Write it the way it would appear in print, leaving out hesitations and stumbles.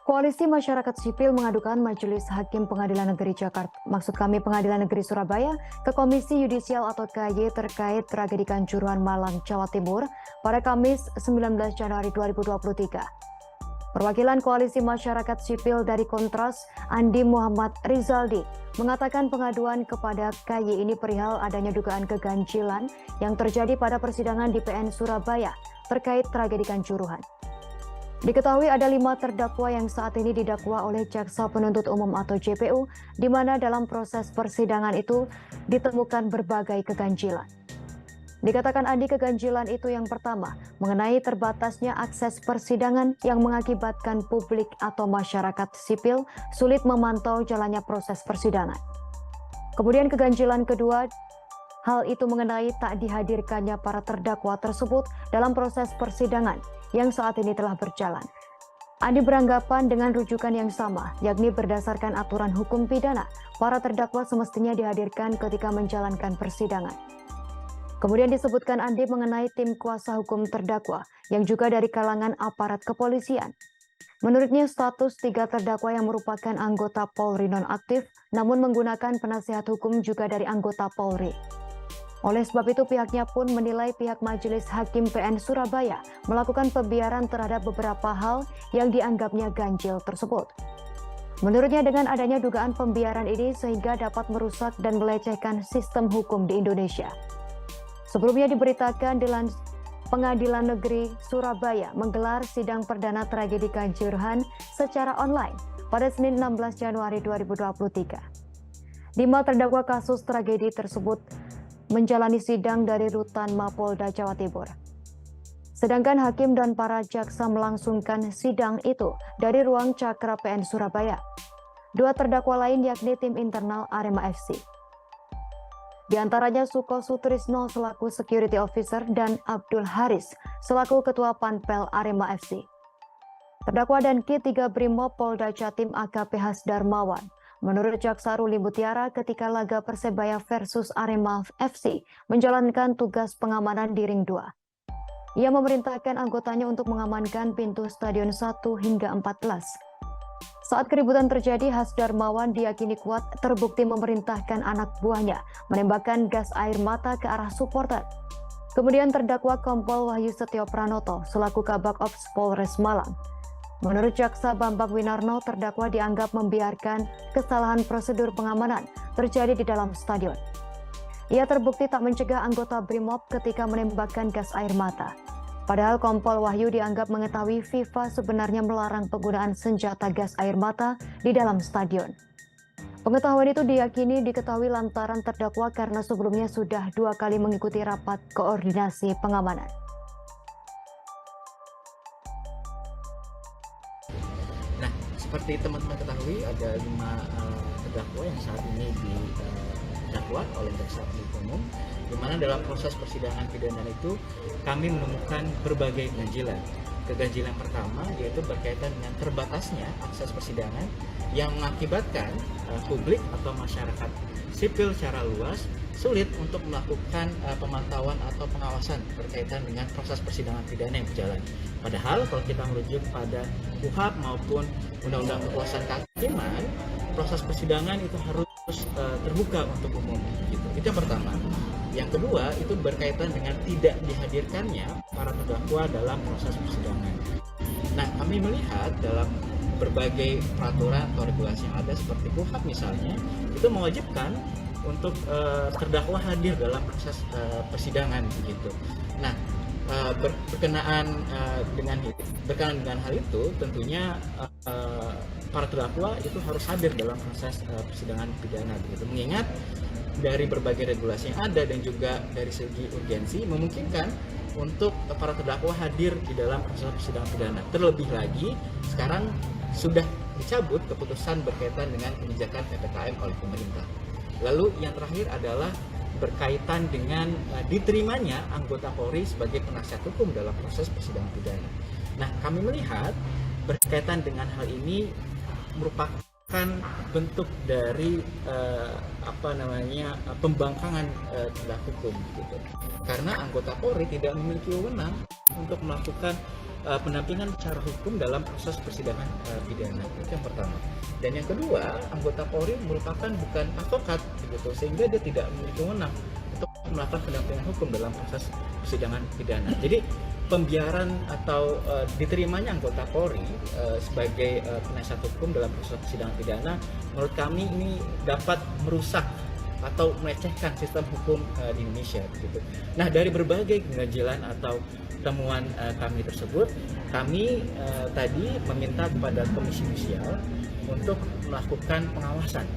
Koalisi Masyarakat Sipil mengadukan Majelis Hakim Pengadilan Negeri Jakarta, maksud kami Pengadilan Negeri Surabaya, ke Komisi Yudisial atau KY terkait tragedi Kanjuruhan Malang, Jawa Timur pada Kamis 19 Januari 2023. Perwakilan Koalisi Masyarakat Sipil dari Kontras, Andi Muhammad Rizaldi, mengatakan pengaduan kepada KY ini perihal adanya dugaan keganjilan yang terjadi pada persidangan di PN Surabaya terkait tragedi Kanjuruhan. Diketahui ada 5 terdakwa yang saat ini didakwa oleh Jaksa Penuntut Umum atau JPU, di mana dalam proses persidangan itu ditemukan berbagai keganjilan. Dikatakan Andi, keganjilan itu yang pertama, mengenai terbatasnya akses persidangan yang mengakibatkan publik atau masyarakat sipil sulit memantau jalannya proses persidangan. Kemudian keganjilan kedua, hal itu mengenai tak dihadirkannya para terdakwa tersebut dalam proses persidangan yang saat ini telah berjalan. Andi beranggapan dengan rujukan yang sama, yakni berdasarkan aturan hukum pidana, para terdakwa semestinya dihadirkan ketika menjalankan persidangan. Kemudian disebutkan Andi mengenai tim kuasa hukum terdakwa yang juga dari kalangan aparat kepolisian. Menurutnya status 3 terdakwa yang merupakan anggota Polri nonaktif namun menggunakan penasihat hukum juga dari anggota Polri. Oleh sebab itu pihaknya pun menilai pihak Majelis Hakim PN Surabaya melakukan pembiaran terhadap beberapa hal yang dianggapnya ganjil tersebut. Menurutnya dengan adanya dugaan pembiaran ini sehingga dapat merusak dan melecehkan sistem hukum di Indonesia. Sebelumnya diberitakan Pengadilan Negeri Surabaya menggelar sidang perdana tragedi Kanjuruhan secara online pada Senin 16 Januari 2023. 5 terdakwa kasus tragedi tersebut menjalani sidang dari Rutan Mapolda Jawa Timur. Sedangkan hakim dan para jaksa melangsungkan sidang itu dari ruang Cakra PN Surabaya. 2 terdakwa lain yakni tim internal Arema FC. Di antaranya Suko Sutrisno selaku Security Officer dan Abdul Haris selaku Ketua Panpel Arema FC. Terdakwa dan K3 Brimob Polda Jatim AKP Hasdarmawan. Menurut Jaksa Ruli Mutiara, ketika laga Persebaya versus Arema FC menjalankan tugas pengamanan di Ring 2. Ia memerintahkan anggotanya untuk mengamankan pintu Stadion 1 hingga 14. Saat keributan terjadi, Hasdarmawan diyakini kuat terbukti memerintahkan anak buahnya menembakkan gas air mata ke arah supporter. Kemudian terdakwa Kompol Wahyu Setio Pranoto selaku Kabak Ops Polres Malang. Menurut Jaksa Bambang Winarno, terdakwa dianggap membiarkan kesalahan prosedur pengamanan terjadi di dalam stadion. Ia terbukti tak mencegah anggota Brimob ketika menembakkan gas air mata. Padahal Kompol Wahyu dianggap mengetahui FIFA sebenarnya melarang penggunaan senjata gas air mata di dalam stadion. Pengetahuan itu diyakini diketahui lantaran terdakwa karena sebelumnya sudah 2 kali mengikuti rapat koordinasi pengamanan. Nah, seperti teman-teman ketahui ada 5 terdakwa yang saat ini didakwa oleh Jaksa Penuntut Umum, di mana dalam proses persidangan pidana itu kami menemukan berbagai keganjilan. Keganjilan pertama yaitu berkaitan dengan terbatasnya akses persidangan yang mengakibatkan publik atau masyarakat sipil secara luas sulit untuk melakukan pemantauan atau pengawasan berkaitan dengan proses persidangan pidana yang berjalan. Padahal kalau kita merujuk pada KUHP maupun Undang-Undang Kekuasaan Kehakiman, proses persidangan itu harus terbuka untuk umum. Gitu. Itu yang pertama. Yang kedua itu berkaitan dengan tidak dihadirkannya para terdakwa dalam proses persidangan. Nah, kami melihat dalam berbagai peraturan atau regulasi yang ada seperti KUHP misalnya, itu mewajibkan untuk terdakwa hadir dalam proses persidangan begitu. Nah, berkenaan dengan hal itu tentunya para terdakwa itu harus hadir dalam proses persidangan pidana begitu. Mengingat dari berbagai regulasi yang ada dan juga dari segi urgensi memungkinkan untuk para terdakwa hadir di dalam proses persidangan pidana. Terlebih lagi sekarang sudah dicabut keputusan berkaitan dengan kebijakan PPKM oleh pemerintah. Lalu yang terakhir adalah berkaitan dengan diterimanya anggota Polri sebagai penasihat hukum dalam proses persidangan pidana. Nah, kami melihat berkaitan dengan hal ini merupakan bentuk dari pembangkangan terhadap hukum gitu. Karena anggota Polri tidak memiliki wewenang untuk melakukan pendampingan secara hukum dalam proses persidangan pidana. Itu yang pertama. Dan yang kedua, anggota Polri merupakan bukan advokat, begitu, sehingga dia tidak memiliki wewenang untuk melakukan pendampingan hukum dalam proses persidangan pidana. Jadi pembiaran atau diterimanya anggota Polri sebagai penasihat hukum dalam proses persidangan pidana, menurut kami ini dapat merusak atau melecehkan sistem hukum di Indonesia, gitu. Nah, dari berbagai ganjilan atau temuan kami tersebut, kami tadi meminta kepada Komisi Yudisial untuk melakukan pengawasan